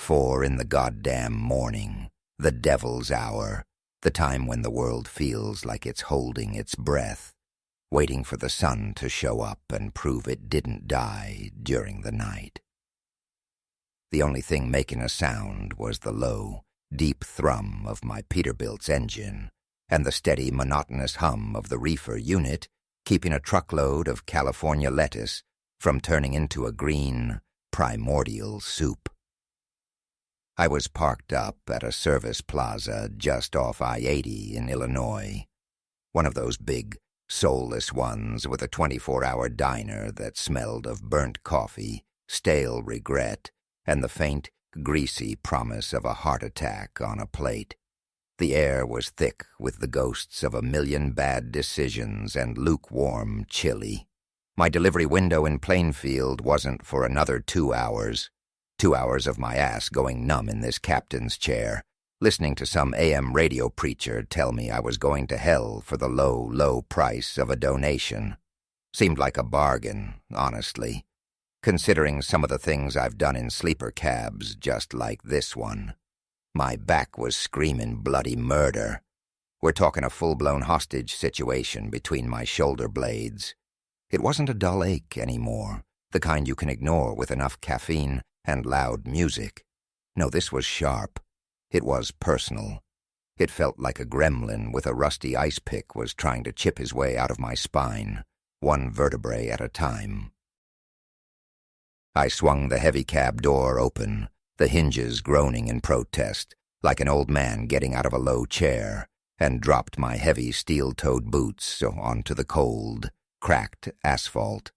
4 in the goddamn morning, the devil's hour, the time when the world feels like it's holding its breath, waiting for the sun to show up and prove it didn't die during the night. The only thing making a sound was the low, deep thrum of my Peterbilt's engine and the steady, monotonous hum of the reefer unit keeping a truckload of California lettuce from turning into a green, primordial soup. I was parked up at a service plaza just off I-80 in Illinois, one of those big, soulless ones with a 24-hour diner that smelled of burnt coffee, stale regret, and the faint, greasy promise of a heart attack on a plate. The air was thick with the ghosts of a million bad decisions and lukewarm chili. My delivery window in Plainfield wasn't for another 2 hours. 2 hours of my ass going numb in this captain's chair, listening to some AM radio preacher tell me I was going to hell for the low, low price of a donation. Seemed like a bargain, honestly, considering some of the things I've done in sleeper cabs just like this one. My back was screaming bloody murder. We're talking a full-blown hostage situation between my shoulder blades. It wasn't a dull ache anymore, the kind you can ignore with enough caffeine and loud music. No, this was sharp. It was personal. It felt like a gremlin with a rusty ice pick was trying to chip his way out of my spine, one vertebrae at a time. I swung the heavy cab door open, the hinges groaning in protest, like an old man getting out of a low chair, and dropped my heavy steel-toed boots onto the cold, cracked asphalt.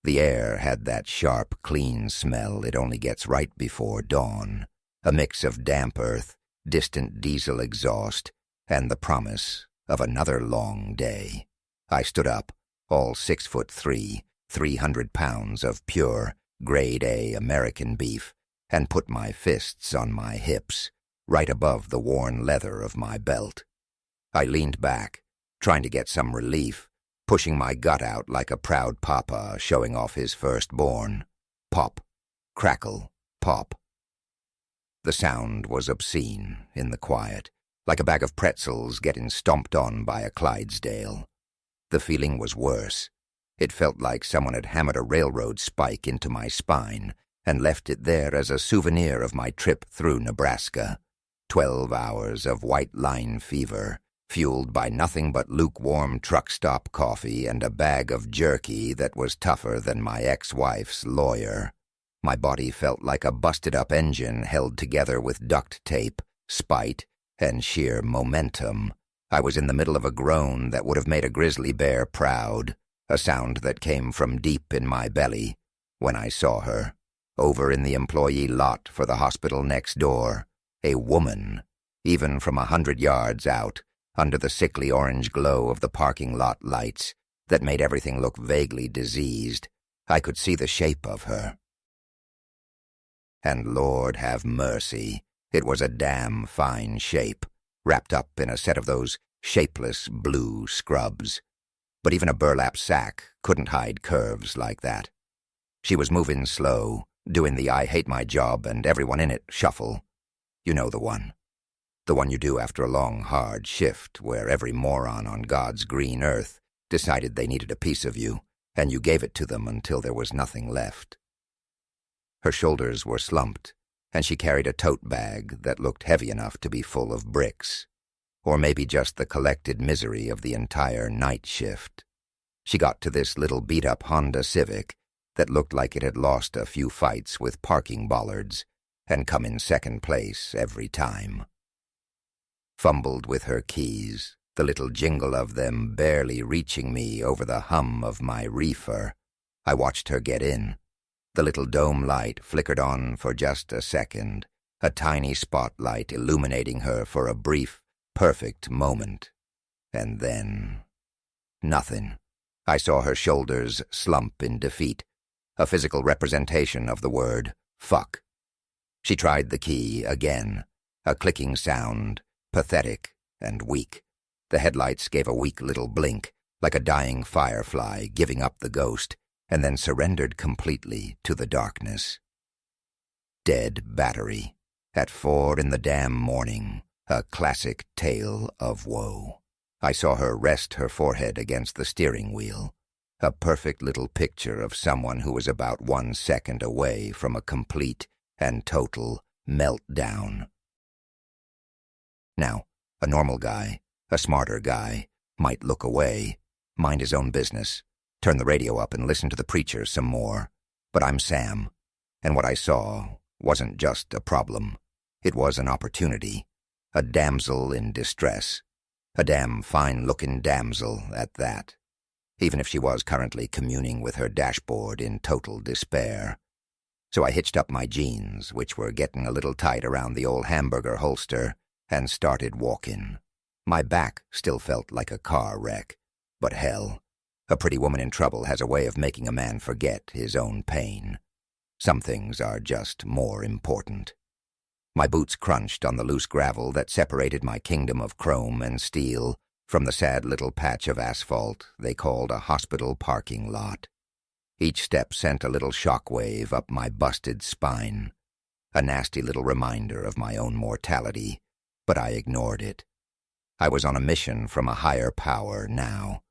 The air had that sharp, clean smell it only gets right before dawn, a mix of damp earth, distant diesel exhaust, and the promise of another long day. I stood up, all 6'3", 300 pounds of pure, grade A American beef, and put my fists on my hips, right above the worn leather of my belt. I leaned back, trying to get some relief, pushing my gut out like a proud papa showing off his firstborn. Pop, crackle, pop. The sound was obscene in the quiet, like a bag of pretzels getting stomped on by a Clydesdale. The feeling was worse. It felt like someone had hammered a railroad spike into my spine and left it there as a souvenir of my trip through Nebraska. 12 hours of white line fever, fueled by nothing but lukewarm truck stop coffee and a bag of jerky that was tougher than my ex-wife's lawyer. My body felt like a busted-up engine held together with duct tape, spite, and sheer momentum. I was in the middle of a groan that would have made a grizzly bear proud, a sound that came from deep in my belly when I saw her, over in the employee lot for the hospital next door, a woman, even from 100 yards out, under the sickly orange glow of the parking lot lights that made everything look vaguely diseased. I could see the shape of her. And Lord have mercy, it was a damn fine shape, wrapped up in a set of those shapeless blue scrubs. But even a burlap sack couldn't hide curves like that. She was moving slow, doing the I hate my job and everyone in it shuffle. You know the one. The one you do after a long, hard shift where every moron on God's green earth decided they needed a piece of you, and you gave it to them until there was nothing left. Her shoulders were slumped, and she carried a tote bag that looked heavy enough to be full of bricks, or maybe just the collected misery of the entire night shift. She got to this little beat-up Honda Civic that looked like it had lost a few fights with parking bollards and come in second place every time. Fumbled with her keys, the little jingle of them barely reaching me over the hum of my reefer. I watched her get in. The little dome light flickered on for just a second, a tiny spotlight illuminating her for a brief, perfect moment. And then nothing. I saw her shoulders slump in defeat, a physical representation of the word fuck. She tried the key again, a clicking sound, pathetic and weak. The headlights gave a weak little blink, like a dying firefly giving up the ghost, and then surrendered completely to the darkness. dead battery. At 4 in the damn morning, a classic tale of woe. I saw her rest her forehead against the steering wheel, a perfect little picture of someone who was about 1 second away from a complete and total meltdown. Now, a normal guy, a smarter guy, might look away, mind his own business, turn the radio up and listen to the preacher some more. But I'm Sam, and what I saw wasn't just a problem. It was an opportunity, a damsel in distress, a damn fine-looking damsel at that, even if she was currently communing with her dashboard in total despair. So I hitched up my jeans, which were getting a little tight around the old hamburger holster, and started walking. My back still felt like a car wreck, but hell, a pretty woman in trouble has a way of making a man forget his own pain. Some things are just more important. My boots crunched on the loose gravel that separated my kingdom of chrome and steel from the sad little patch of asphalt they called a hospital parking lot. Each step sent a little shockwave up my busted spine, a nasty little reminder of my own mortality, but I ignored it. I was on a mission from a higher power now.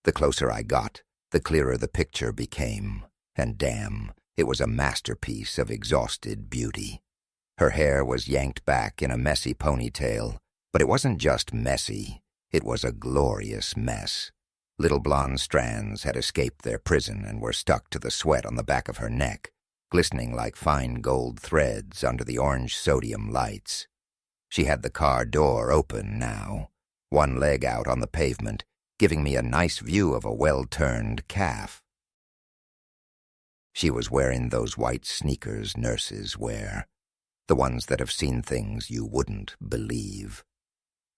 The closer I got, the clearer the picture became, and damn, it was a masterpiece of exhausted beauty. Her hair was yanked back in a messy ponytail, but it wasn't just messy, it was a glorious mess. Little blonde strands had escaped their prison and were stuck to the sweat on the back of her neck, glistening like fine gold threads under the orange sodium lights. She had the car door open now, one leg out on the pavement, giving me a nice view of a well-turned calf. She was wearing those white sneakers nurses wear, the ones that have seen things you wouldn't believe.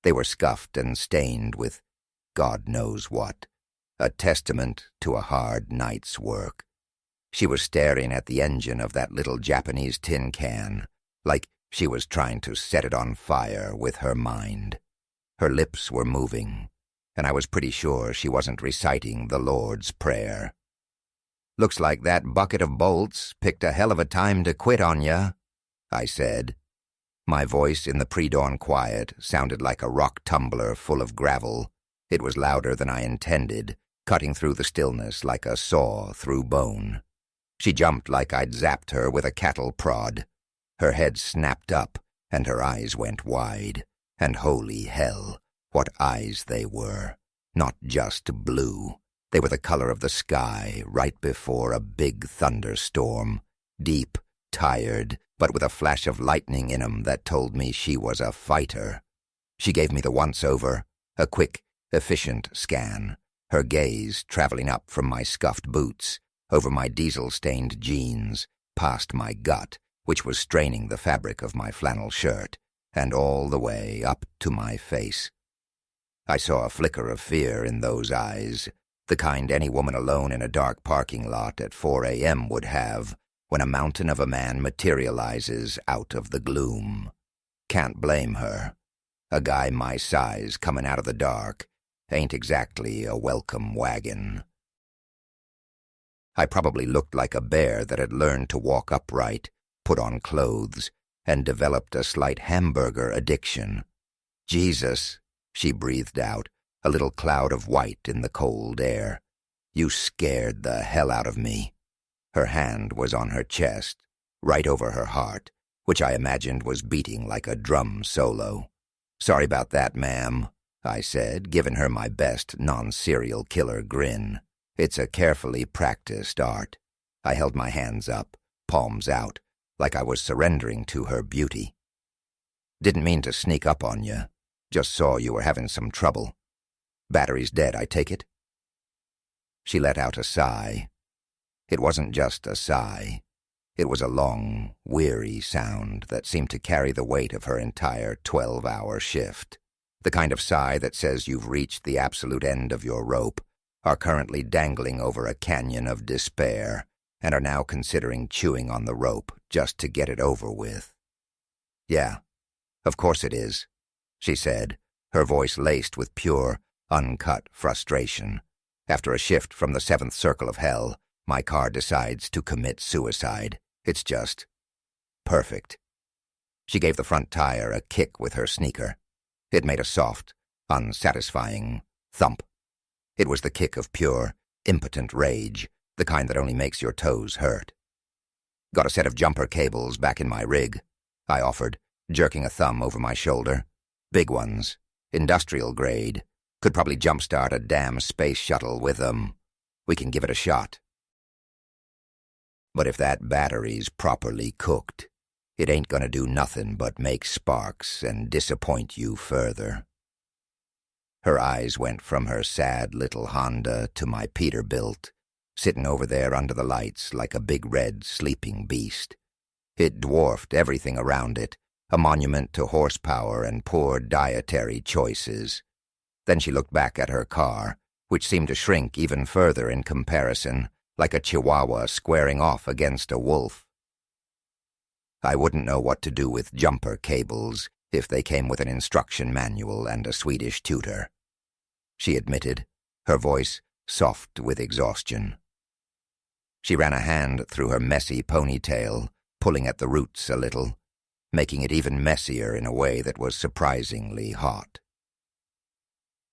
They were scuffed and stained with God knows what, a testament to a hard night's work. She was staring at the engine of that little Japanese tin can, like she was trying to set it on fire with her mind. Her lips were moving, and I was pretty sure she wasn't reciting the Lord's Prayer. "Looks like that bucket of bolts picked a hell of a time to quit on ya," I said. My voice in the pre-dawn quiet sounded like a rock tumbler full of gravel. It was louder than I intended, cutting through the stillness like a saw through bone. She jumped like I'd zapped her with a cattle prod. Her head snapped up, and her eyes went wide. And holy hell, what eyes they were. Not just blue. They were the color of the sky right before a big thunderstorm. Deep, tired, but with a flash of lightning in 'em that told me she was a fighter. She gave me the once-over, a quick, efficient scan, her gaze traveling up from my scuffed boots, over my diesel-stained jeans, past my gut, which was straining the fabric of my flannel shirt, and all the way up to my face. I saw a flicker of fear in those eyes, the kind any woman alone in a dark parking lot at 4 a.m. would have when a mountain of a man materializes out of the gloom. Can't blame her. A guy my size coming out of the dark ain't exactly a welcome wagon. I probably looked like a bear that had learned to walk upright, put on clothes, and developed a slight hamburger addiction. "Jesus," she breathed out, a little cloud of white in the cold air. "You scared the hell out of me." Her hand was on her chest, right over her heart, which I imagined was beating like a drum solo. "Sorry about that, ma'am," I said, giving her my best non-serial killer grin. "It's a carefully practiced art." I held my hands up, palms out, like I was surrendering to her beauty. "Didn't mean to sneak up on you. Just saw you were having some trouble. Battery's dead, I take it?" She let out a sigh. It wasn't just a sigh. It was a long, weary sound that seemed to carry the weight of her entire 12-hour shift. The kind of sigh that says you've reached the absolute end of your rope, are currently dangling over a canyon of despair, and are now considering chewing on the rope just to get it over with. "Yeah, of course it is," she said, her voice laced with pure, uncut frustration. "After a shift from the 7th circle of hell, my car decides to commit suicide. It's just..." perfect. She gave the front tire a kick with her sneaker. It made a soft, unsatisfying thump. It was the kick of pure, impotent rage, the kind that only makes your toes hurt. "Got a set of jumper cables back in my rig," I offered, jerking a thumb over my shoulder. "Big ones, industrial grade. Could probably jumpstart a damn space shuttle with them. We can give it a shot. But if that battery's properly cooked, it ain't gonna do nothing but make sparks and disappoint you further." Her eyes went from her sad little Honda to my Peterbilt, sitting over there under the lights like a big red sleeping beast. It dwarfed everything around it, a monument to horsepower and poor dietary choices. Then she looked back at her car, which seemed to shrink even further in comparison, like a chihuahua squaring off against a wolf. I wouldn't know what to do with jumper cables if they came with an instruction manual and a Swedish tutor, she admitted, her voice soft with exhaustion. She ran a hand through her messy ponytail, pulling at the roots a little, making it even messier in a way that was surprisingly hot.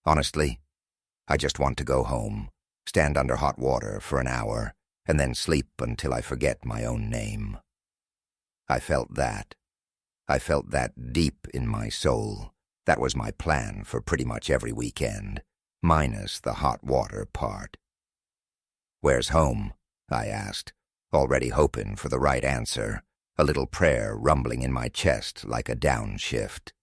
"Honestly, I just want to go home, stand under hot water for an hour, and then sleep until I forget my own name." I felt that. I felt that deep in my soul. That was my plan for pretty much every weekend, minus the hot water part. "Where's home?" I asked, already hoping for the right answer, a little prayer rumbling in my chest like a downshift.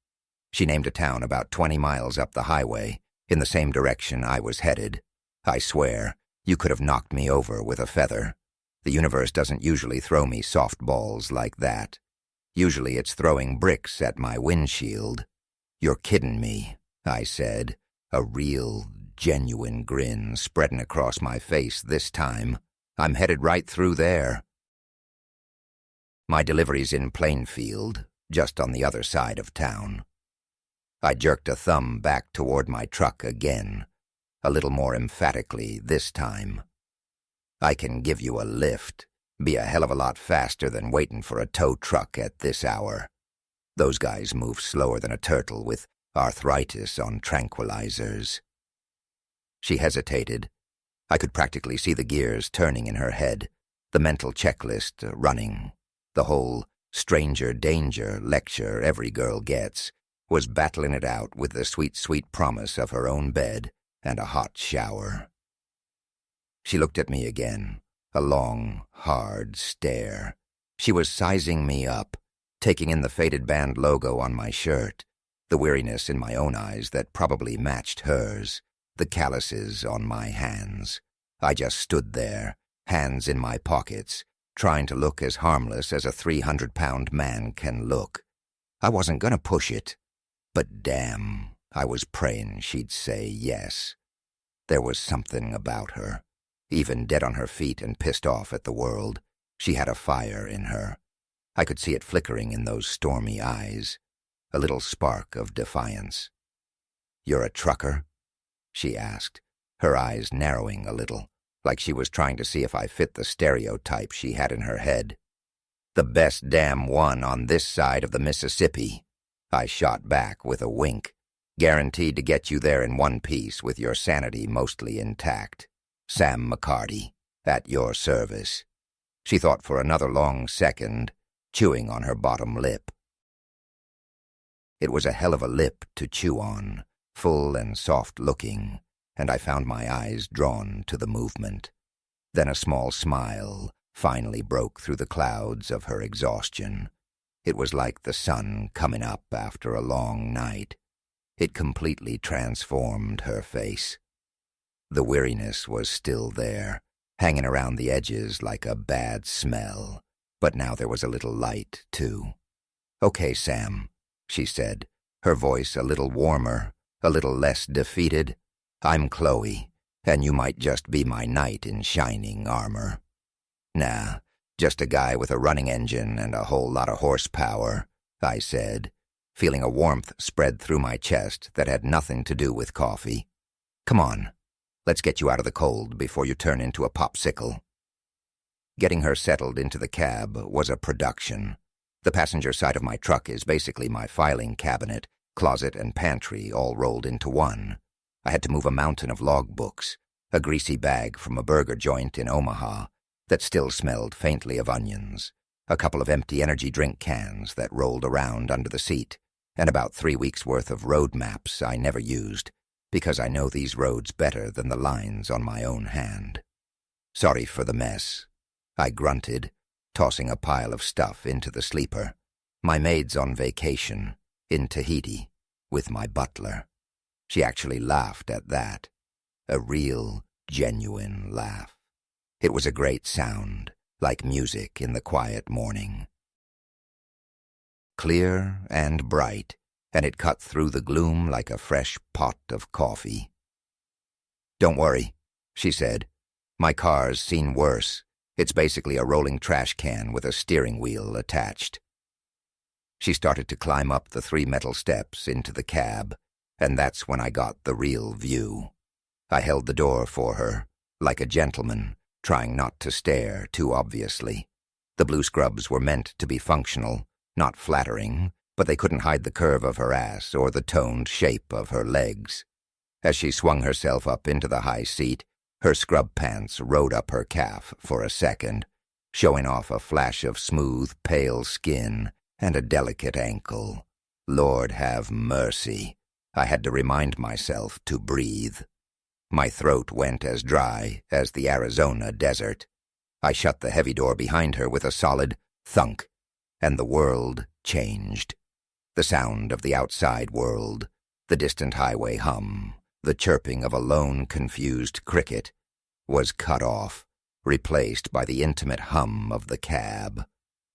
She named a town about 20 miles up the highway, in the same direction I was headed. I swear, you could have knocked me over with a feather. The universe doesn't usually throw me softballs like that. Usually it's throwing bricks at my windshield. "You're kidding me," I said, a real, genuine grin spreading across my face this time. "I'm headed right through there." "My delivery's in Plainfield, just on the other side of town." I jerked a thumb back toward my truck again, a little more emphatically this time. "I can give you a lift. Be a hell of a lot faster than waiting for a tow truck at this hour. Those guys move slower than a turtle with arthritis on tranquilizers." She hesitated. I could practically see the gears turning in her head, the mental checklist running. The whole stranger danger lecture every girl gets was battling it out with the sweet, sweet promise of her own bed and a hot shower. She looked at me again, a long, hard stare. She was sizing me up, taking in the faded band logo on my shirt, the weariness in my own eyes that probably matched hers, the calluses on my hands. I just stood there, hands in my pockets, trying to look as harmless as a 300-pound man can look. I wasn't gonna push it, but damn, I was praying she'd say yes. There was something about her. Even dead on her feet and pissed off at the world, she had a fire in her. I could see it flickering in those stormy eyes, a little spark of defiance. "You're a trucker?" she asked, her eyes narrowing a little, like she was trying to see if I fit the stereotype she had in her head. "The best damn one on this side of the Mississippi," I shot back with a wink. "Guaranteed to get you there in one piece with your sanity mostly intact. Sam McCarty, at your service." She thought for another long second, chewing on her bottom lip. It was a hell of a lip to chew on, full and soft-looking, and I found my eyes drawn to the movement. Then a small smile finally broke through the clouds of her exhaustion. It was like the sun coming up after a long night. It completely transformed her face. The weariness was still there, hanging around the edges like a bad smell, but now there was a little light, too. "Okay, Sam," she said, her voice a little warmer, a little less defeated. "I'm Chloe, and you might just be my knight in shining armor." "Nah, just a guy with a running engine and a whole lot of horsepower," I said, feeling a warmth spread through my chest that had nothing to do with coffee. "Come on, let's get you out of the cold before you turn into a popsicle." Getting her settled into the cab was a production. The passenger side of my truck is basically my filing cabinet, closet, and pantry all rolled into one. I had to move a mountain of logbooks, a greasy bag from a burger joint in Omaha that still smelled faintly of onions, a couple of empty energy drink cans that rolled around under the seat, and about 3 weeks' worth of road maps I never used, because I know these roads better than the lines on my own hand. Sorry for the mess, I grunted, tossing a pile of stuff into the sleeper. My maid's on vacation, in Tahiti, with my butler. She actually laughed at that. A real, genuine laugh. It was a great sound, like music in the quiet morning. Clear and bright, and it cut through the gloom like a fresh pot of coffee. "Don't worry," she said. "My car's seen worse. It's basically a rolling trash can with a steering wheel attached." She started to climb up the 3 metal steps into the cab, and that's when I got the real view. I held the door for her, like a gentleman, trying not to stare too obviously. The blue scrubs were meant to be functional, not flattering, but they couldn't hide the curve of her ass or the toned shape of her legs. As she swung herself up into the high seat, her scrub pants rode up her calf for a second, showing off a flash of smooth, pale skin and a delicate ankle. Lord have mercy. I had to remind myself to breathe. My throat went as dry as the Arizona desert. I shut the heavy door behind her with a solid thunk, and the world changed. The sound of the outside world, the distant highway hum, the chirping of a lone, confused cricket, was cut off, replaced by the intimate hum of the cab.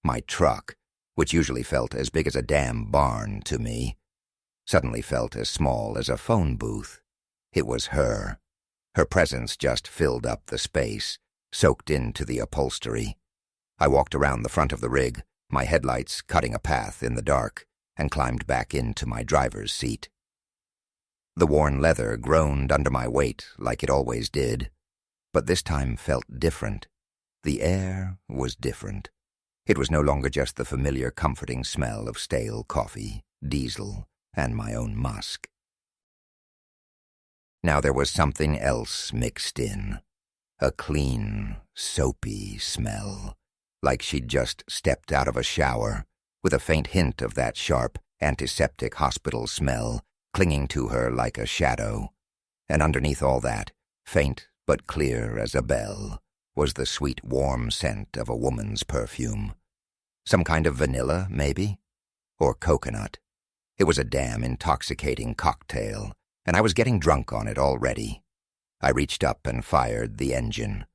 My truck, which usually felt as big as a damn barn to me, suddenly felt as small as a phone booth. It was her. Her presence just filled up the space, soaked into the upholstery. I walked around the front of the rig, my headlights cutting a path in the dark, and climbed back into my driver's seat. The worn leather groaned under my weight like it always did, but this time felt different. The air was different. It was no longer just the familiar comforting smell of stale coffee, diesel, and my own musk. Now there was something else mixed in. A clean, soapy smell, like she'd just stepped out of a shower, with a faint hint of that sharp, antiseptic hospital smell clinging to her like a shadow. And underneath all that, faint but clear as a bell, was the sweet, warm scent of a woman's perfume. Some kind of vanilla, maybe? Or coconut. It was a damn intoxicating cocktail, and I was getting drunk on it already. I reached up and fired the engine.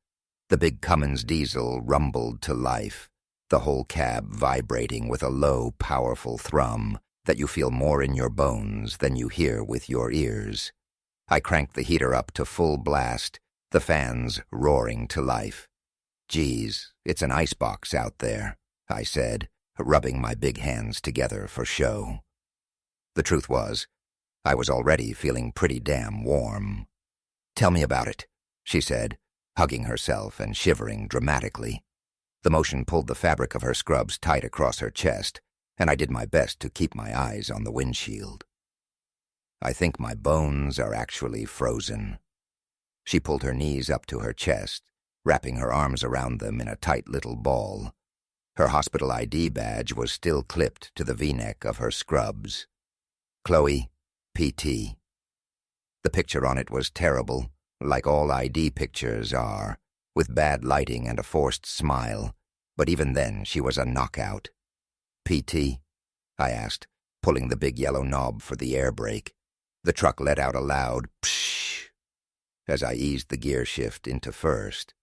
The big Cummins diesel rumbled to life, the whole cab vibrating with a low, powerful thrum that you feel more in your bones than you hear with your ears. I cranked the heater up to full blast, the fans roaring to life. "Geez, it's an icebox out there," I said, rubbing my big hands together for show. The truth was, I was already feeling pretty damn warm. "Tell me about it," she said, hugging herself and shivering dramatically. The motion pulled the fabric of her scrubs tight across her chest, and I did my best to keep my eyes on the windshield. "I think my bones are actually frozen." She pulled her knees up to her chest, wrapping her arms around them in a tight little ball. Her hospital ID badge was still clipped to the V-neck of her scrubs. "Chloe, PT." The picture on it was terrible, like all ID pictures are, with bad lighting and a forced smile, but even then she was a knockout. "PT?" I asked, pulling the big yellow knob for the air brake. The truck let out a loud pshh as I eased the gear shift into first.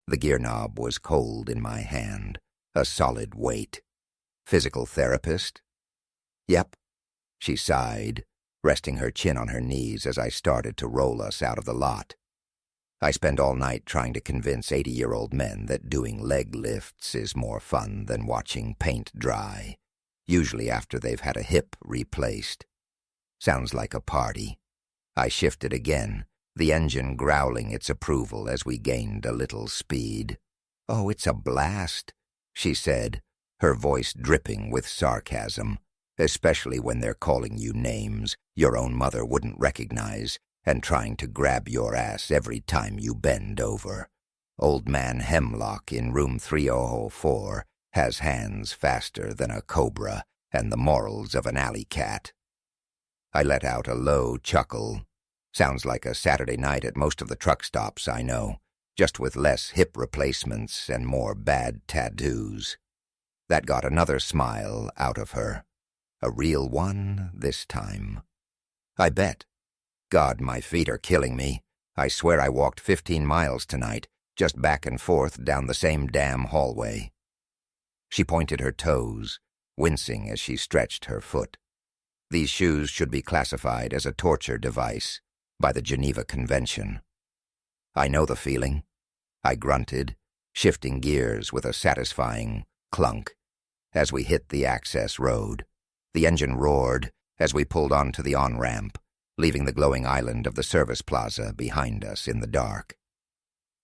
The gear knob was cold in my hand, a solid weight. "Physical therapist?" "Yep," she sighed, resting her chin on her knees as I started to roll us out of the lot. I spend all night trying to convince 80-year-old men that doing leg lifts is more fun than watching paint dry, usually after they've had a hip replaced. Sounds like a party. I shifted again, the engine growling its approval as we gained a little speed. "Oh, it's a blast," she said, her voice dripping with sarcasm, especially when they're calling you names your own mother wouldn't recognize and trying to grab your ass every time you bend over. Old Man Hemlock in room 3004 has hands faster than a cobra and the morals of an alley cat. I let out a low chuckle. Sounds like a Saturday night at most of the truck stops I know, just with less hip replacements and more bad tattoos. That got another smile out of her. A real one this time. I bet. God, my feet are killing me. I swear I walked 15 miles tonight, just back and forth down the same damn hallway. She pointed her toes, wincing as she stretched her foot. These shoes should be classified as a torture device by the Geneva Convention. I know the feeling. I grunted, shifting gears with a satisfying clunk as we hit the access road. The engine roared as we pulled onto the on-ramp, leaving the glowing island of the service plaza behind us in the dark.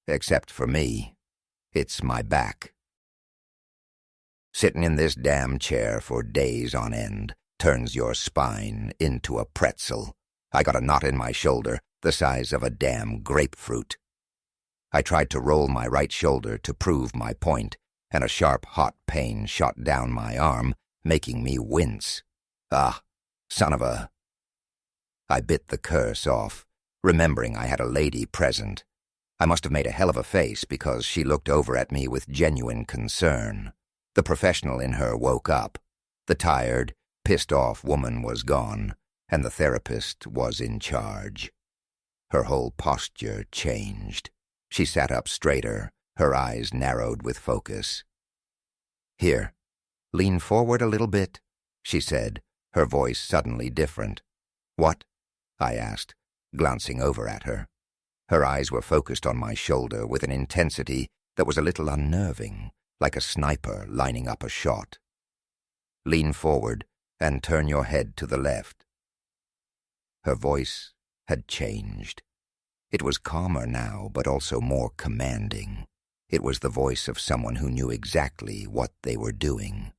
Except for me, it's my back. Sitting in this damn chair for days on end turns your spine into a pretzel. I got a knot in my shoulder the size of a damn grapefruit. I tried to roll my right shoulder to prove my point, and a sharp, hot pain shot down my arm, making me wince. Ah, son of a... I bit the curse off, remembering I had a lady present. I must have made a hell of a face because she looked over at me with genuine concern. The professional in her woke up. The tired, pissed-off woman was gone, and the therapist was in charge. Her whole posture changed. She sat up straighter, her eyes narrowed with focus. "Here, lean forward a little bit," she said, her voice suddenly different. "What?" I asked, glancing over at her. Her eyes were focused on my shoulder with an intensity that was a little unnerving, like a sniper lining up a shot. "Lean forward and turn your head to the left." Her voice had changed. It was calmer now, but also more commanding. It was the voice of someone who knew exactly what they were doing.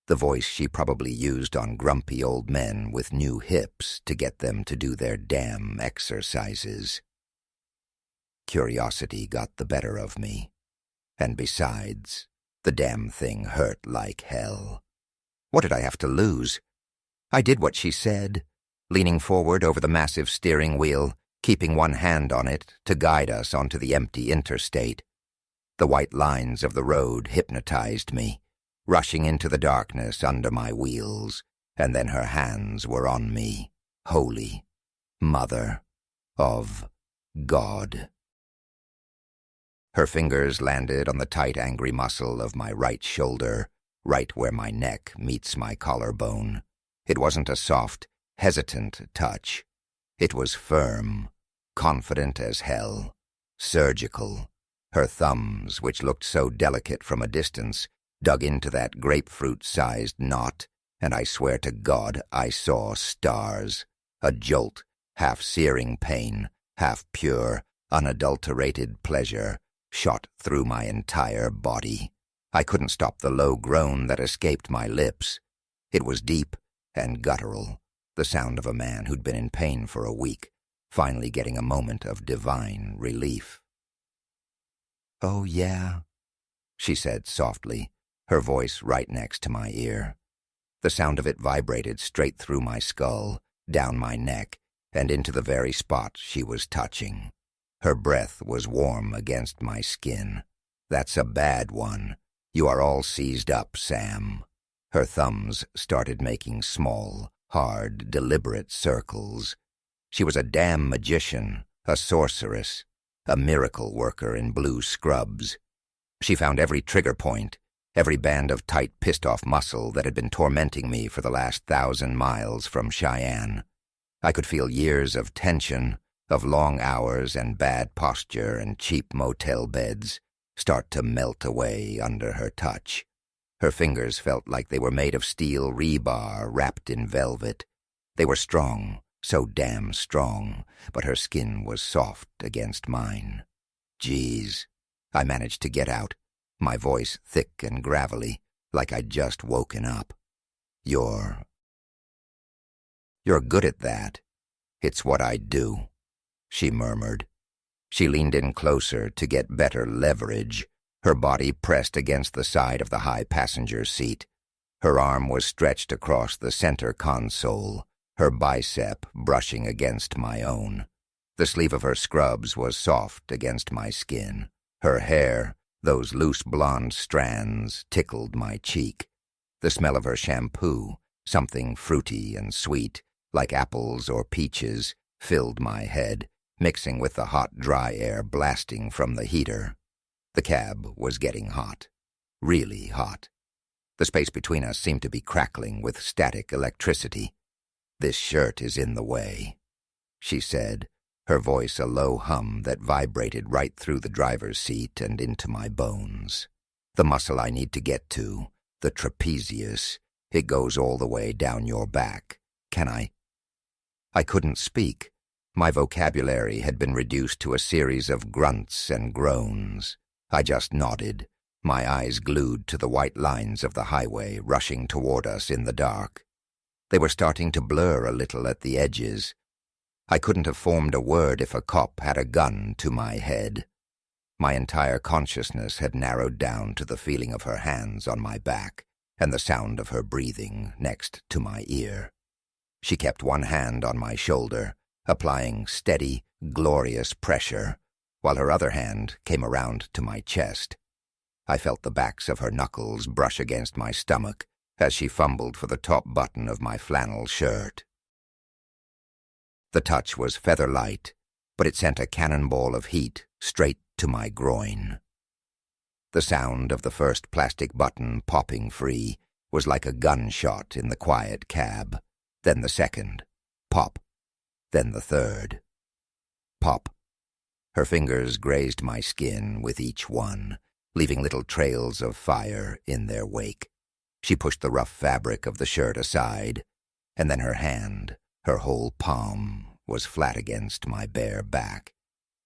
The voice she probably used on grumpy old men with new hips to get them to do their damn exercises. Curiosity got the better of me. And besides, the damn thing hurt like hell. What did I have to lose? I did what she said, leaning forward over the massive steering wheel, keeping one hand on it to guide us onto the empty interstate. The white lines of the road hypnotized me, rushing into the darkness under my wheels, and then her hands were on me, Holy Mother of God. Her fingers landed on the tight, angry muscle of my right shoulder, right where my neck meets my collarbone. It wasn't a soft, hesitant touch. It was firm, confident as hell, surgical. Her thumbs, which looked so delicate from a distance, dug into that grapefruit-sized knot, and I swear to God I saw stars. A jolt, half-searing pain, half-pure, unadulterated pleasure, shot through my entire body. I couldn't stop the low groan that escaped my lips. It was deep and guttural, the sound of a man who'd been in pain for a week, finally getting a moment of divine relief. "Oh, yeah," she said softly, her voice right next to my ear. The sound of it vibrated straight through my skull, down my neck, and into the very spot she was touching. Her breath was warm against my skin. "That's a bad one. You are all seized up, Sam." Her thumbs started making small, hard, deliberate circles. She was a damn magician, a sorceress, a miracle worker in blue scrubs. She found every trigger point, every band of tight, pissed-off muscle that had been tormenting me for the last 1,000 miles from Cheyenne. I could feel years of tension, of long hours and bad posture and cheap motel beds start to melt away under her touch. Her fingers felt like they were made of steel rebar wrapped in velvet. They were strong, so damn strong, but her skin was soft against mine. "Geez," I managed to get out, my voice thick and gravelly, like I'd just woken up. You're good at that. It's what I do," she murmured. She leaned in closer to get better leverage, her body pressed against the side of the high passenger seat. Her arm was stretched across the center console, her bicep brushing against my own. The sleeve of her scrubs was soft against my skin. Her hair, those loose blonde strands, tickled my cheek. The smell of her shampoo, something fruity and sweet, like apples or peaches, filled my head, mixing with the hot, dry air blasting from the heater. The cab was getting hot. Really hot. The space between us seemed to be crackling with static electricity. "This shirt is in the way," she said, her voice a low hum that vibrated right through the driver's seat and into my bones. "The muscle I need to get to, the trapezius, it goes all the way down your back. Can I?" I couldn't speak. My vocabulary had been reduced to a series of grunts and groans. I just nodded, my eyes glued to the white lines of the highway rushing toward us in the dark. They were starting to blur a little at the edges. I couldn't have formed a word if a cop had a gun to my head. My entire consciousness had narrowed down to the feeling of her hands on my back and the sound of her breathing next to my ear. She kept one hand on my shoulder, applying steady, glorious pressure, while her other hand came around to my chest. I felt the backs of her knuckles brush against my stomach as she fumbled for the top button of my flannel shirt. The touch was feather-light, but it sent a cannonball of heat straight to my groin. The sound of the first plastic button popping free was like a gunshot in the quiet cab, then the second, pop, then the third. Pop. Her fingers grazed my skin with each one, leaving little trails of fire in their wake. She pushed the rough fabric of the shirt aside, and then her hand, her whole palm, was flat against my bare back.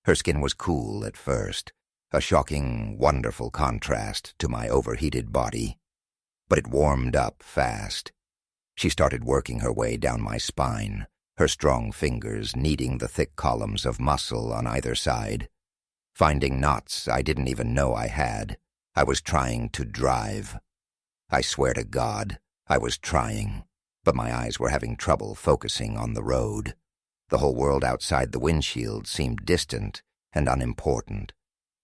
Her skin was cool at first, a shocking, wonderful contrast to my overheated body. But it warmed up fast. She started working her way down my spine, her strong fingers kneading the thick columns of muscle on either side. Finding knots I didn't even know I had, I was trying to drive. I swear to God, I was trying, but my eyes were having trouble focusing on the road. The whole world outside the windshield seemed distant and unimportant.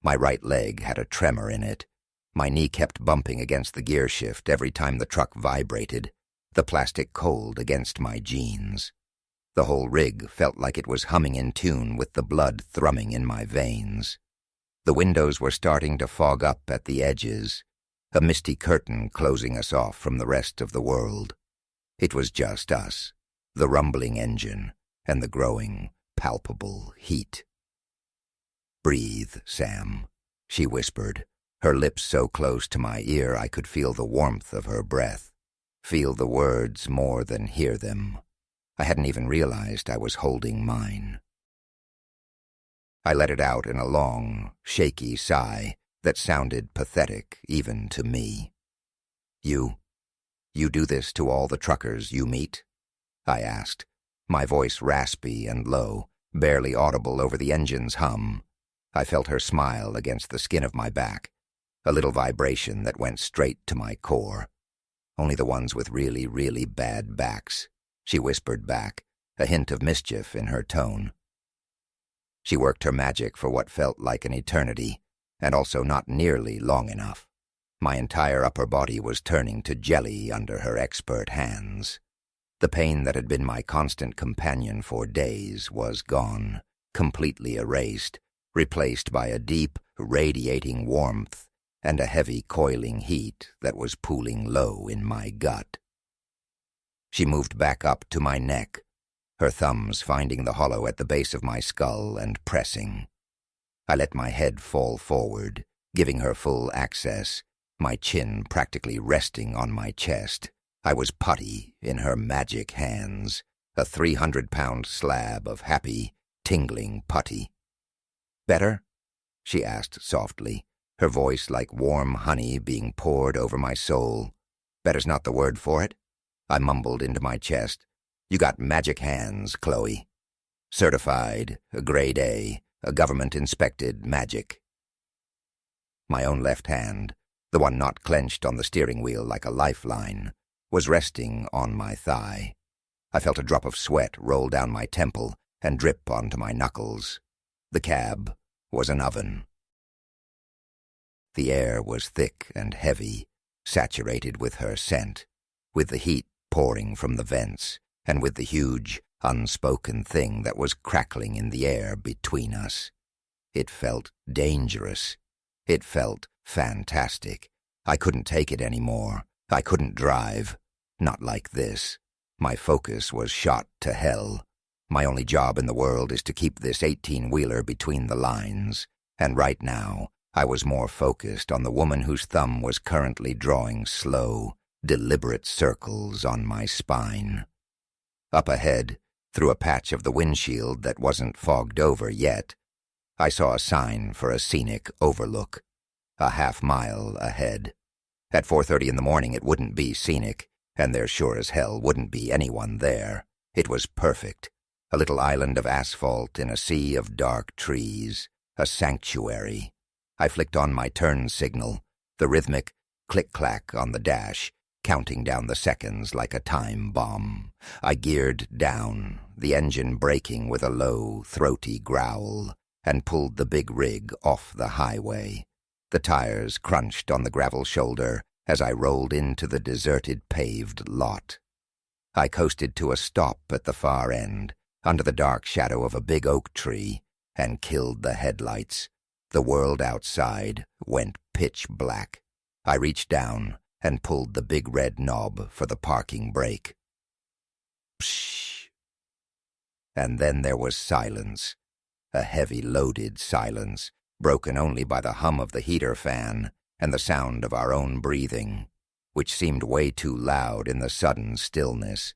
My right leg had a tremor in it. My knee kept bumping against the gear shift every time the truck vibrated, the plastic cold against my jeans. The whole rig felt like it was humming in tune with the blood thrumming in my veins. The windows were starting to fog up at the edges, a misty curtain closing us off from the rest of the world. It was just us, the rumbling engine, and the growing, palpable heat. "Breathe, Sam," she whispered, her lips so close to my ear I could feel the warmth of her breath, feel the words more than hear them. I hadn't even realized I was holding mine. I let it out in a long, shaky sigh that sounded pathetic even to me. You do this to all the truckers you meet?" I asked, my voice raspy and low, barely audible over the engine's hum. I felt her smile against the skin of my back, a little vibration that went straight to my core. "Only the ones with really, really bad backs," she whispered back, a hint of mischief in her tone. She worked her magic for what felt like an eternity, and also not nearly long enough. My entire upper body was turning to jelly under her expert hands. The pain that had been my constant companion for days was gone, completely erased, replaced by a deep, radiating warmth and a heavy, coiling heat that was pooling low in my gut. She moved back up to my neck, her thumbs finding the hollow at the base of my skull and pressing. I let my head fall forward, giving her full access, my chin practically resting on my chest. I was putty in her magic hands, a 300-pound slab of happy, tingling putty. "Better?" she asked softly, her voice like warm honey being poured over my soul. Better's not the word for it, I mumbled into my chest. You got magic hands, Chloe. Certified, a grade A, a government-inspected magic. My own left hand, the one not clenched on the steering wheel like a lifeline, was resting on my thigh. I felt a drop of sweat roll down my temple and drip onto my knuckles. The cab was an oven. The air was thick and heavy, saturated with her scent, with the heat pouring from the vents, and with the huge, unspoken thing that was crackling in the air between us. It felt dangerous. It felt fantastic. I couldn't take it anymore. I couldn't drive. Not like this. My focus was shot to hell. My only job in the world is to keep this 18-wheeler between the lines, and right now I was more focused on the woman whose thumb was currently drawing slow, deliberate circles on my spine. Up ahead, through a patch of the windshield that wasn't fogged over yet, I saw a sign for a scenic overlook, a half-mile ahead. At 4:30 in the morning it wouldn't be scenic, and there sure as hell wouldn't be anyone there. It was perfect. A little island of asphalt in a sea of dark trees, a sanctuary. I flicked on my turn signal, the rhythmic click-clack on the dash, counting down the seconds like a time bomb. I geared down, the engine braking with a low, throaty growl, and pulled the big rig off the highway. The tires crunched on the gravel shoulder as I rolled into the deserted paved lot. I coasted to a stop at the far end, under the dark shadow of a big oak tree, and killed the headlights. The world outside went pitch black. I reached down and pulled the big red knob for the parking brake. Psh! And then there was silence, a heavy loaded silence, broken only by the hum of the heater fan and the sound of our own breathing, which seemed way too loud in the sudden stillness.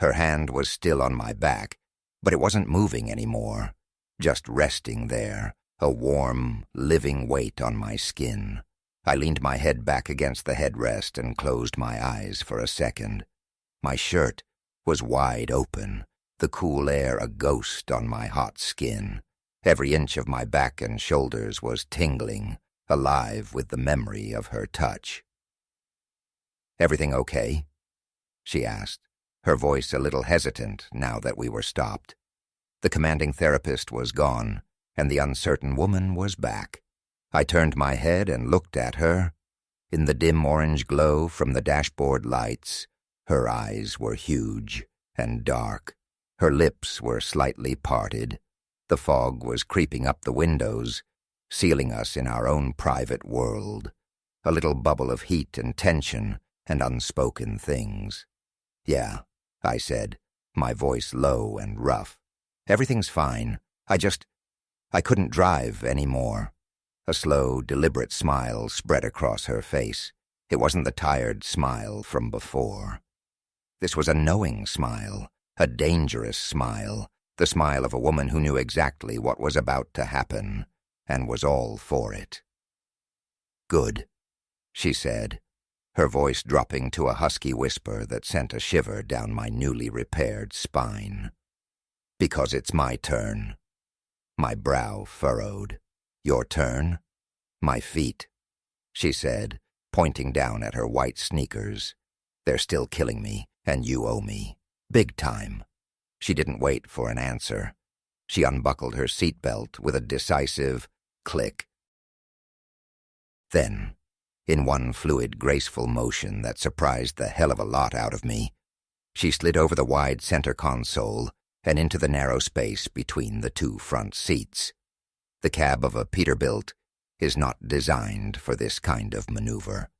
Her hand was still on my back, but it wasn't moving anymore, just resting there, a warm, living weight on my skin. I leaned my head back against the headrest and closed my eyes for a second. My shirt was wide open, the cool air a ghost on my hot skin. Every inch of my back and shoulders was tingling, alive with the memory of her touch. "Everything okay?" she asked, her voice a little hesitant now that we were stopped. The commanding therapist was gone, and the uncertain woman was back. I turned my head and looked at her. In the dim orange glow from the dashboard lights, her eyes were huge and dark. Her lips were slightly parted. The fog was creeping up the windows, sealing us in our own private world, a little bubble of heat and tension and unspoken things. "Yeah," I said, my voice low and rough. "Everything's fine. I couldn't drive anymore." A slow, deliberate smile spread across her face. It wasn't the tired smile from before. This was a knowing smile, a dangerous smile, the smile of a woman who knew exactly what was about to happen and was all for it. "Good," she said, her voice dropping to a husky whisper that sent a shiver down my newly repaired spine. "Because it's my turn." My brow furrowed. "Your turn?" "My feet," she said, pointing down at her white sneakers. "They're still killing me, and you owe me. Big time." She didn't wait for an answer. She unbuckled her seatbelt with a decisive click. Then, in one fluid, graceful motion that surprised the hell of a lot out of me, she slid over the wide center console and into the narrow space between the two front seats. The cab of a Peterbilt is not designed for this kind of maneuver.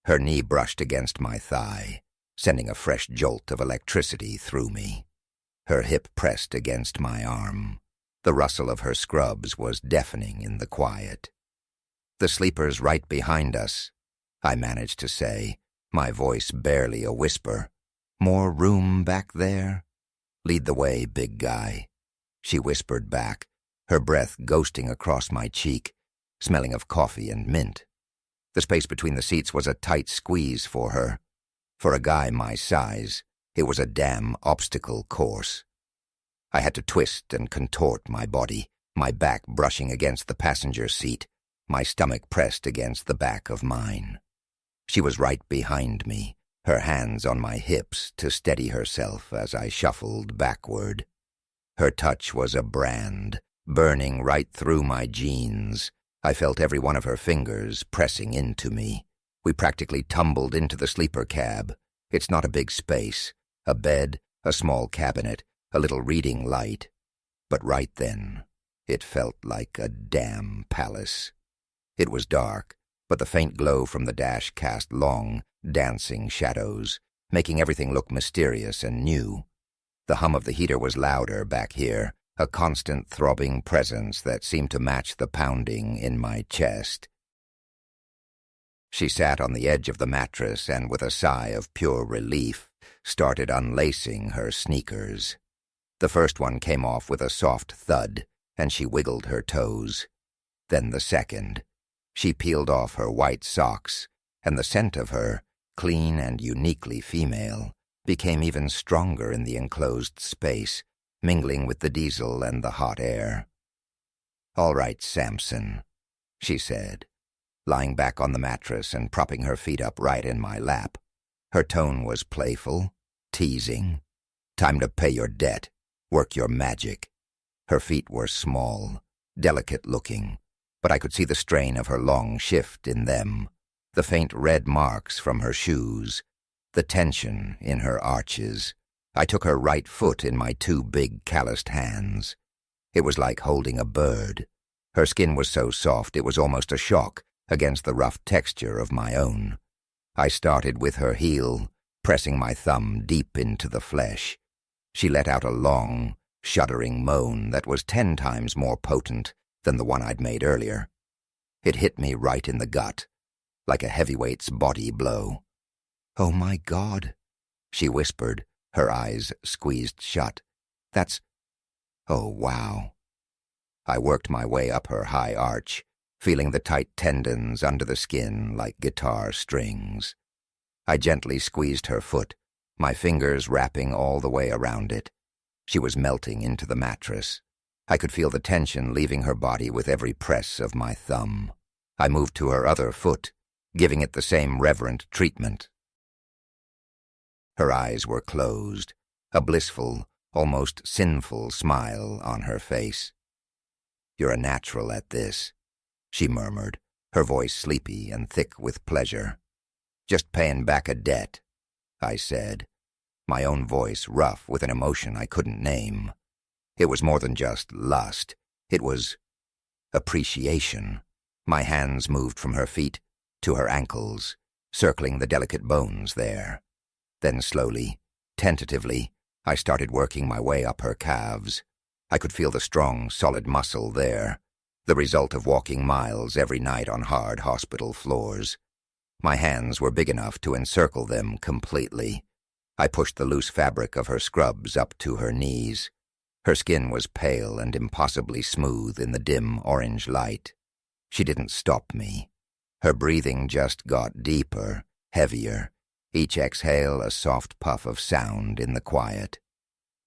Her knee brushed against my thigh, sending a fresh jolt of electricity through me. Her hip pressed against my arm. The rustle of her scrubs was deafening in the quiet. "The sleeper's right behind us," I managed to say, my voice barely a whisper. "More room back there?" "Lead the way, big guy," she whispered back, her breath ghosting across my cheek, smelling of coffee and mint. The space between the seats was a tight squeeze for her. For a guy my size, it was a damn obstacle course. I had to twist and contort my body, my back brushing against the passenger seat, my stomach pressed against the back of mine. She was right behind me, her hands on my hips to steady herself as I shuffled backward. Her touch was a brand, burning right through my jeans. I felt every one of her fingers pressing into me. We practically tumbled into the sleeper cab. It's not a big space, a bed, a small cabinet, a little reading light. But right then, it felt like a damn palace. It was dark, but the faint glow from the dash cast long, dancing shadows, making everything look mysterious and new. The hum of the heater was louder back here, a constant throbbing presence that seemed to match the pounding in my chest. She sat on the edge of the mattress and, with a sigh of pure relief, started unlacing her sneakers. The first one came off with a soft thud, and she wiggled her toes. Then the second. She peeled off her white socks, and the scent of her, clean and uniquely female, became even stronger in the enclosed space, mingling with the diesel and the hot air. "All right, Samson," she said, lying back on the mattress and propping her feet up right in my lap. Her tone was playful, teasing. "Time to pay your debt, work your magic." Her feet were small, delicate-looking, but I could see the strain of her long shift in them, the faint red marks from her shoes, the tension in her arches. I took her right foot in my two big calloused hands. It was like holding a bird. Her skin was so soft it was almost a shock against the rough texture of my own. I started with her heel, pressing my thumb deep into the flesh. She let out a long, shuddering moan that was 10 times more potent than the one I'd made earlier. It hit me right in the gut, like a heavyweight's body blow. "Oh, my God," she whispered, her eyes squeezed shut. "That's... oh, wow." I worked my way up her high arch, feeling the tight tendons under the skin like guitar strings. I gently squeezed her foot, my fingers wrapping all the way around it. She was melting into the mattress. I could feel the tension leaving her body with every press of my thumb. I moved to her other foot, giving it the same reverent treatment. Her eyes were closed, a blissful, almost sinful smile on her face. "You're a natural at this," she murmured, her voice sleepy and thick with pleasure. "Just paying back a debt," I said, my own voice rough with an emotion I couldn't name. It was more than just lust. It was appreciation. My hands moved from her feet to her ankles, circling the delicate bones there. Then slowly, tentatively, I started working my way up her calves. I could feel the strong, solid muscle there, the result of walking miles every night on hard hospital floors. My hands were big enough to encircle them completely. I pushed the loose fabric of her scrubs up to her knees. Her skin was pale and impossibly smooth in the dim orange light. She didn't stop me. Her breathing just got deeper, heavier, each exhale a soft puff of sound in the quiet.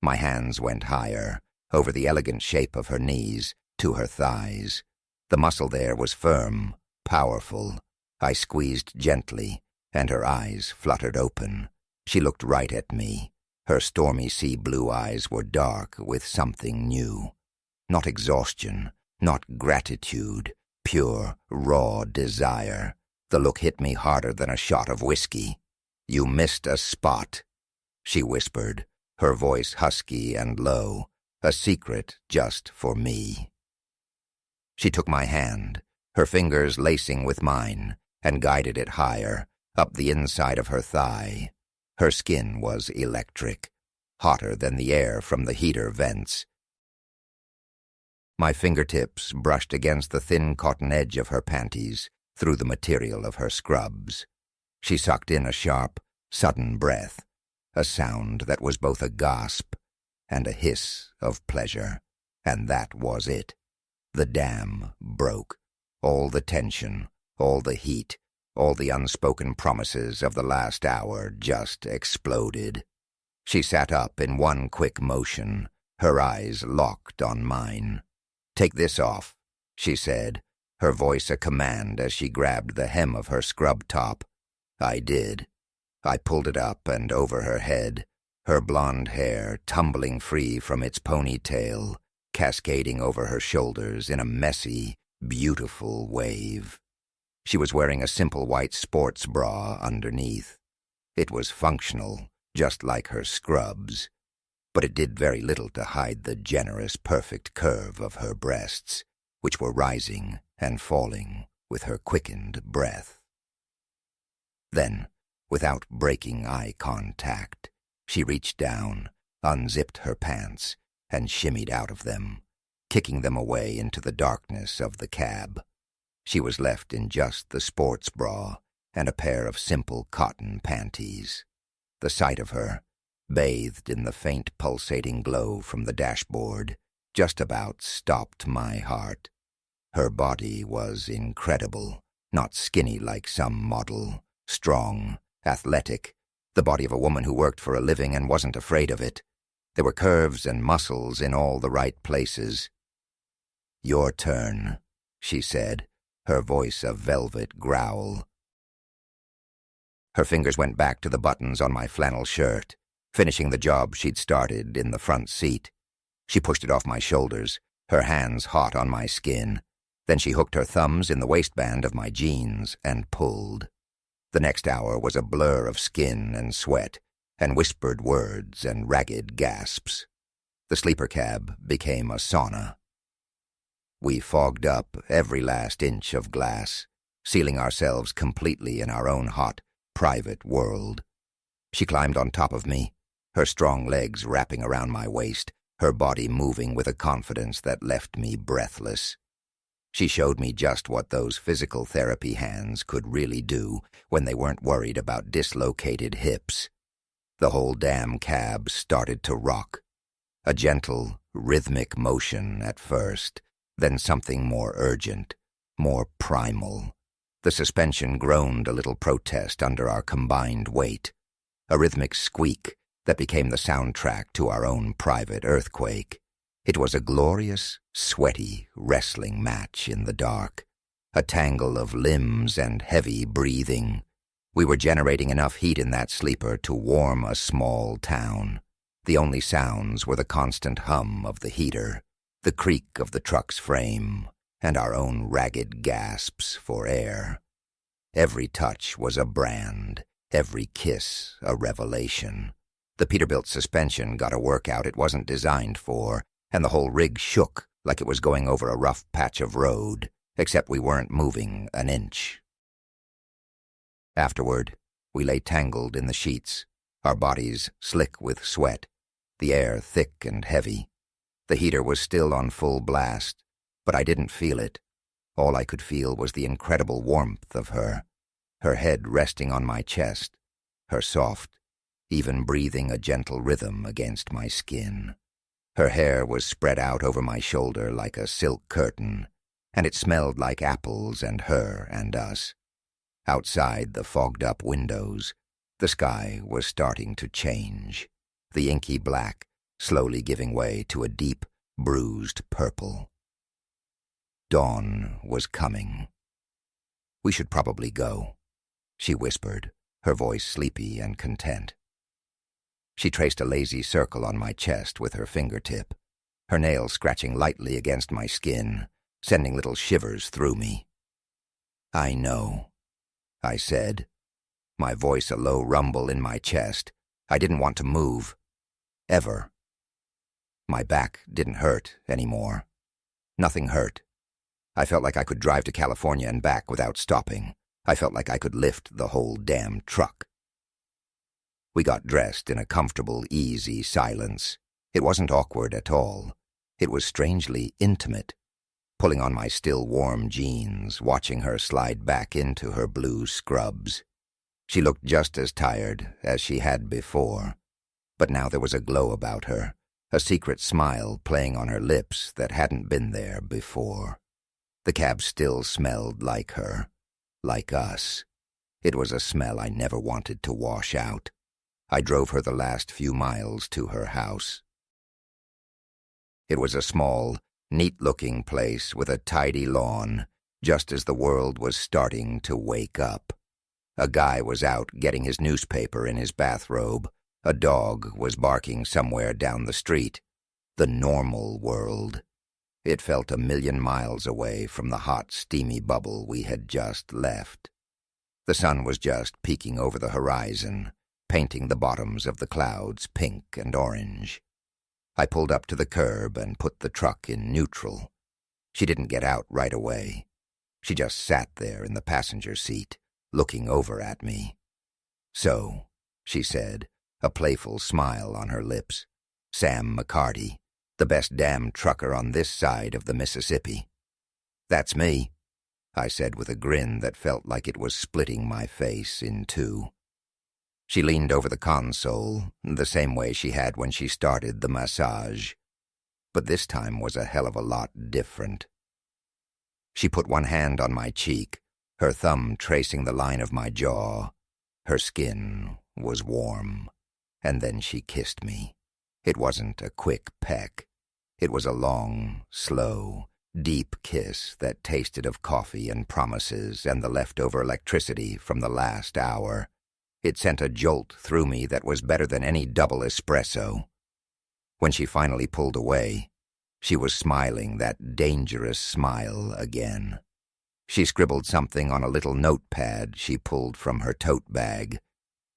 My hands went higher, over the elegant shape of her knees, to her thighs. The muscle there was firm, powerful. I squeezed gently, and her eyes fluttered open. She looked right at me. Her stormy sea blue eyes were dark with something new. Not exhaustion, not gratitude, pure, raw desire. The look hit me harder than a shot of whiskey. "You missed a spot," she whispered, her voice husky and low, a secret just for me. She took my hand, her fingers lacing with mine, and guided it higher, up the inside of her thigh. Her skin was electric, hotter than the air from the heater vents. My fingertips brushed against the thin cotton edge of her panties, through the material of her scrubs. She sucked in a sharp, sudden breath, a sound that was both a gasp and a hiss of pleasure, and that was it. The dam broke. All the tension, all the heat, All the unspoken promises of the last hour just exploded. She sat up in one quick motion, her eyes locked on mine. "Take this off," she said, her voice a command as she grabbed the hem of her scrub top. I did. I pulled it up and over her head, her blonde hair tumbling free from its ponytail, cascading over her shoulders in a messy, beautiful wave. She was wearing a simple white sports bra underneath. It was functional, just like her scrubs, but it did very little to hide the generous, perfect curve of her breasts, which were rising and falling with her quickened breath. Then, without breaking eye contact, she reached down, unzipped her pants, and shimmied out of them, kicking them away into the darkness of the cab. She was left in just the sports bra and a pair of simple cotton panties. The sight of her, bathed in the faint pulsating glow from the dashboard, just about stopped my heart. Her body was incredible, not skinny like some model, strong, athletic, the body of a woman who worked for a living and wasn't afraid of it. There were curves and muscles in all the right places. "Your turn," she said, her voice a velvet growl. Her fingers went back to the buttons on my flannel shirt, finishing the job she'd started in the front seat. She pushed it off my shoulders, her hands hot on my skin. Then she hooked her thumbs in the waistband of my jeans and pulled. The next hour was a blur of skin and sweat, and whispered words and ragged gasps. The sleeper cab became a sauna. We fogged up every last inch of glass, sealing ourselves completely in our own hot, private world. She climbed on top of me, her strong legs wrapping around my waist, her body moving with a confidence that left me breathless. She showed me just what those physical therapy hands could really do when they weren't worried about dislocated hips. The whole damn cab started to rock. A gentle, rhythmic motion at first, then something more urgent, more primal. The suspension groaned a little protest under our combined weight, a rhythmic squeak that became the soundtrack to our own private earthquake. It was a glorious, sweaty wrestling match in the dark, a tangle of limbs and heavy breathing. We were generating enough heat in that sleeper to warm a small town. The only sounds were the constant hum of the heater, the creak of the truck's frame, and our own ragged gasps for air. Every touch was a brand, every kiss a revelation. The Peterbilt suspension got a workout it wasn't designed for, and the whole rig shook like it was going over a rough patch of road, except we weren't moving an inch. Afterward, we lay tangled in the sheets, our bodies slick with sweat, the air thick and heavy. The heater was still on full blast, but I didn't feel it. All I could feel was the incredible warmth of her head resting on my chest, her soft, even breathing a gentle rhythm against my skin. Her hair was spread out over my shoulder like a silk curtain, and it smelled like apples and her and us. Outside the fogged-up windows, the sky was starting to change, the inky black slowly giving way to a deep, bruised purple. Dawn was coming. "We should probably go," she whispered, her voice sleepy and content. She traced a lazy circle on my chest with her fingertip, her nail scratching lightly against my skin, sending little shivers through me. "I know," I said, my voice a low rumble in my chest. I didn't want to move. Ever. My back didn't hurt anymore. Nothing hurt. I felt like I could drive to California and back without stopping. I felt like I could lift the whole damn truck. We got dressed in a comfortable, easy silence. It wasn't awkward at all. It was strangely intimate. Pulling on my still warm jeans, watching her slide back into her blue scrubs. She looked just as tired as she had before, but now there was a glow about her, a secret smile playing on her lips that hadn't been there before. The cab still smelled like her, like us. It was a smell I never wanted to wash out. I drove her the last few miles to her house. It was a small, neat-looking place with a tidy lawn, just as the world was starting to wake up. A guy was out getting his newspaper in his bathrobe. A dog was barking somewhere down the street. The normal world. It felt 1,000,000 miles away from the hot, steamy bubble we had just left. The sun was just peeking over the horizon, painting the bottoms of the clouds pink and orange. I pulled up to the curb and put the truck in neutral. She didn't get out right away. She just sat there in the passenger seat, looking over at me. "So," she said, a playful smile on her lips, "Sam McCarty, the best damn trucker on this side of the Mississippi." "That's me," I said with a grin that felt like it was splitting my face in two. She leaned over the console, the same way she had when she started the massage. But this time was a hell of a lot different. She put one hand on my cheek, her thumb tracing the line of my jaw. Her skin was warm, and then she kissed me. It wasn't a quick peck. It was a long, slow, deep kiss that tasted of coffee and promises and the leftover electricity from the last hour. It sent a jolt through me that was better than any double espresso. When she finally pulled away, she was smiling that dangerous smile again. She scribbled something on a little notepad she pulled from her tote bag.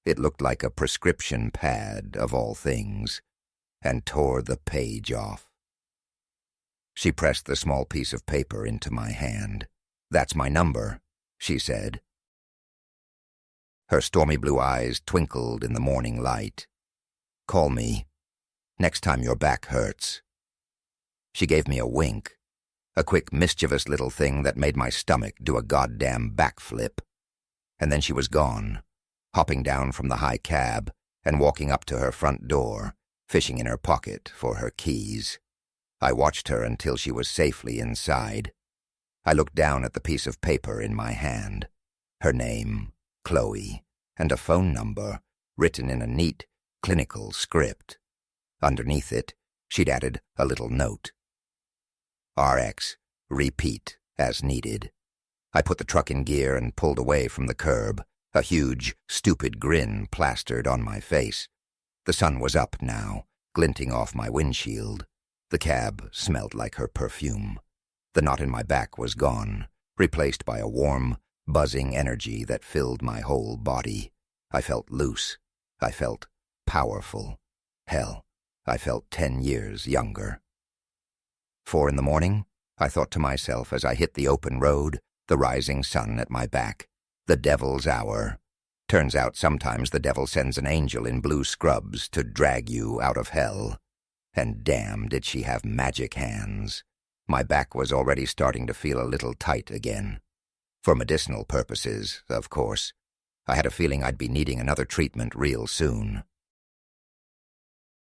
It looked like a prescription pad, of all things, and tore the page off. She pressed the small piece of paper into my hand. "That's my number," she said. Her stormy blue eyes twinkled in the morning light. "Call me next time your back hurts." She gave me a wink, a quick mischievous little thing that made my stomach do a goddamn backflip. And then she was gone, hopping down from the high cab and walking up to her front door, fishing in her pocket for her keys. I watched her until she was safely inside. I looked down at the piece of paper in my hand. Her name, Chloe, and a phone number written in a neat, clinical script. Underneath it, she'd added a little note. "RX, repeat as needed." I put the truck in gear and pulled away from the curb, a huge, stupid grin plastered on my face. The sun was up now, glinting off my windshield. The cab smelled like her perfume. The knot in my back was gone, replaced by a warm, buzzing energy that filled my whole body. I felt loose. I felt powerful. Hell, I felt 10 years younger. 4 in the morning, I thought to myself as I hit the open road, the rising sun at my back. The devil's hour. Turns out sometimes the devil sends an angel in blue scrubs to drag you out of hell. And damn, did she have magic hands. My back was already starting to feel a little tight again. For medicinal purposes, of course. I had a feeling I'd be needing another treatment real soon.